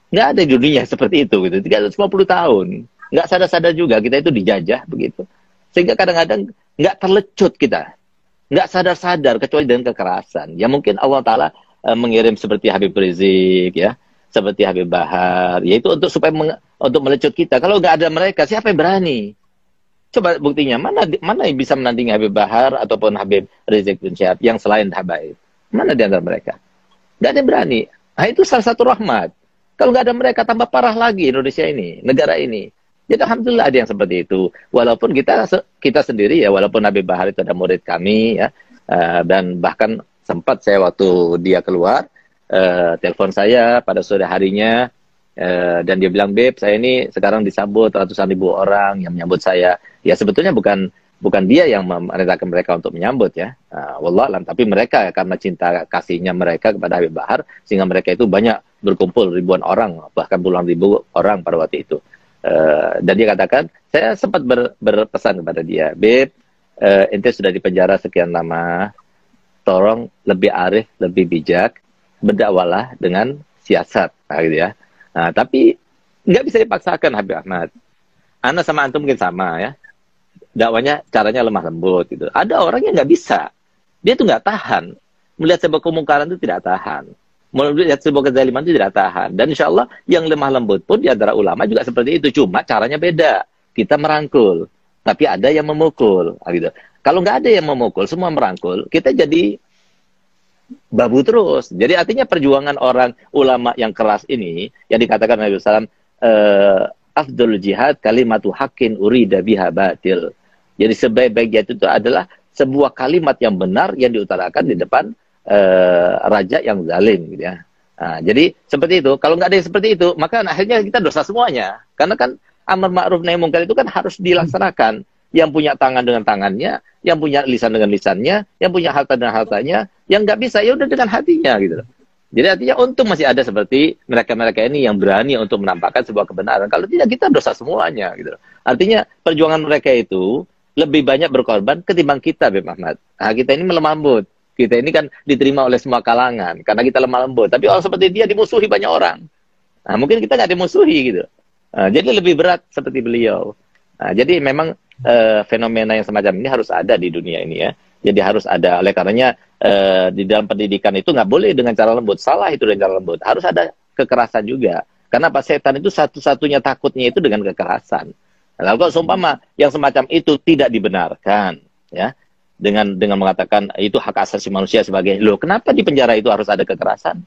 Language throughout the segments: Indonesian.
Nggak ada di dunia seperti itu gitu. 350 tahun. Nggak sadar-sadar juga kita itu dijajah begitu. Sehingga kadang-kadang nggak terlecut kita. Nggak sadar-sadar kecuali dengan kekerasan. Ya mungkin Allah Ta'ala mengirim seperti Habib Rizik ya, seperti Habib Bahar, yaitu untuk supaya untuk melecut kita. Kalau nggak ada mereka, siapa yang berani? Coba buktinya, mana yang bisa menandingi Habib Bahar ataupun Habib Rizik bin Syihab yang selain Habaib? Mana di antara mereka? Nggak ada yang berani. Nah, itu salah satu rahmat. Kalau nggak ada mereka, tambah parah lagi Indonesia ini, negara ini. Jadi alhamdulillah ada yang seperti itu. Walaupun kita sendiri ya, walaupun Habib Bahar itu ada murid kami ya, dan bahkan sempat saya waktu dia keluar, telepon saya pada sore harinya, dan dia bilang, Beb, saya ini sekarang disambut ratusan ribu orang yang menyambut saya. Ya sebetulnya bukan dia yang memerintahkan mereka untuk menyambut ya, wallahualam, tapi mereka karena cinta kasihnya mereka kepada Habib Bahar, sehingga mereka itu banyak berkumpul ribuan orang, bahkan puluhan ribu orang pada waktu itu. Dan dia katakan, saya sempat berpesan kepada dia, Beb, ente sudah di penjara sekian lama, tolong lebih arif, lebih bijak, berdakwalah dengan siasat, gitu ya. Nah, tapi nggak bisa dipaksakan Habib Ahmad. Ana sama antum mungkin sama ya, dakwanya caranya lemah lembut gitu. Ada orang yang nggak bisa, dia tuh nggak tahan, melihat sebuah kemungkaran itu tidak tahan, melihat sebuah kezaliman itu tidak tahan. Dan insya Allah yang lemah lembut pun di antara ulama juga seperti itu, cuma caranya beda. Kita merangkul, tapi ada yang memukul gitu. Kalau nggak ada yang memukul, semua merangkul, kita jadi babu terus. Jadi artinya perjuangan orang ulama yang keras ini, yang dikatakan Nabi SAW, afdul jihad kalimatu haqqin urida biha batil. Jadi sebaik-baik jihad itu adalah sebuah kalimat yang benar yang diutarakan di depan raja yang zalim gitu ya. Nah, jadi seperti itu. Kalau nggak ada yang seperti itu, maka akhirnya kita dosa semuanya. Karena kan amar ma'ruf nahi munkar itu kan harus dilaksanakan. Yang punya tangan dengan tangannya, yang punya lisan dengan lisannya, yang punya harta dengan hartanya, yang nggak bisa ya udah dengan hatinya gitu. Jadi artinya untung masih ada seperti mereka-mereka ini yang berani untuk menampakkan sebuah kebenaran. Kalau tidak kita dosa semuanya gitu. Artinya perjuangan mereka itu lebih banyak berkorban ketimbang kita, Beb Ahmad. Nah, kita ini melemah lembut. Kita ini kan diterima oleh semua kalangan karena kita lemah lembut. Tapi orang seperti dia dimusuhi banyak orang. Nah, mungkin kita nggak dimusuhi gitu. Nah, jadi lebih berat seperti beliau. Nah, jadi memang fenomena yang semacam ini harus ada di dunia ini ya. Jadi harus ada. Oleh karenanya di dalam pendidikan itu nggak boleh dengan cara lembut. Salah itu dengan cara lembut. Harus ada kekerasan juga. Karena Pak setan itu satu-satunya takutnya itu dengan kekerasan. Nah, kalau seumpama yang semacam itu tidak dibenarkan, ya, dengan mengatakan itu hak asasi manusia sebagai, loh, kenapa di penjara itu harus ada kekerasan?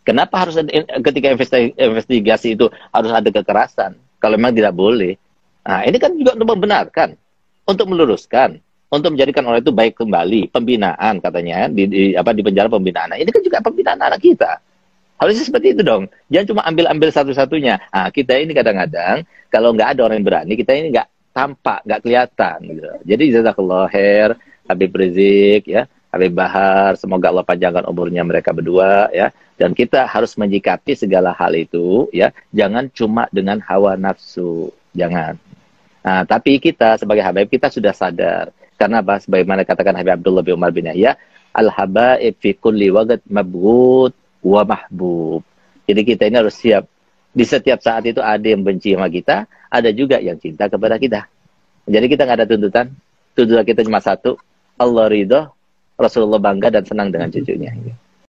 Kenapa harus ada, ketika investigasi itu harus ada kekerasan? Kalau memang tidak boleh. Nah, ini kan juga untuk membenarkan, untuk meluruskan, untuk menjadikan orang itu baik kembali, pembinaan katanya di penjara pembinaan. Nah, ini kan juga pembinaan anak kita. Harusnya seperti itu dong. Jangan cuma ambil satu-satunya. Nah, kita ini kadang-kadang kalau nggak ada orang yang berani, kita ini nggak tampak, nggak kelihatan. Gitu. Jadi jazakallah khair, Habib Rizik, ya, Habib Bahar, semoga Allah panjangkan umurnya mereka berdua, ya. Dan kita harus menyikapi segala hal itu, ya. Jangan cuma dengan hawa nafsu, jangan. Nah, tapi kita sebagai habaib kita sudah sadar. Karena apa? Sebagaimana katakan Habib Abdullah bin Umar bin Yahya, al-habaib fi kulli waqt mabghud wa mahbub. Jadi kita ini harus siap. Di setiap saat itu ada yang benci sama kita, ada juga yang cinta kepada kita. Jadi kita nggak ada tuntutan. Tuntutan kita cuma satu, Allah ridho, Rasulullah bangga dan senang dengan cucunya.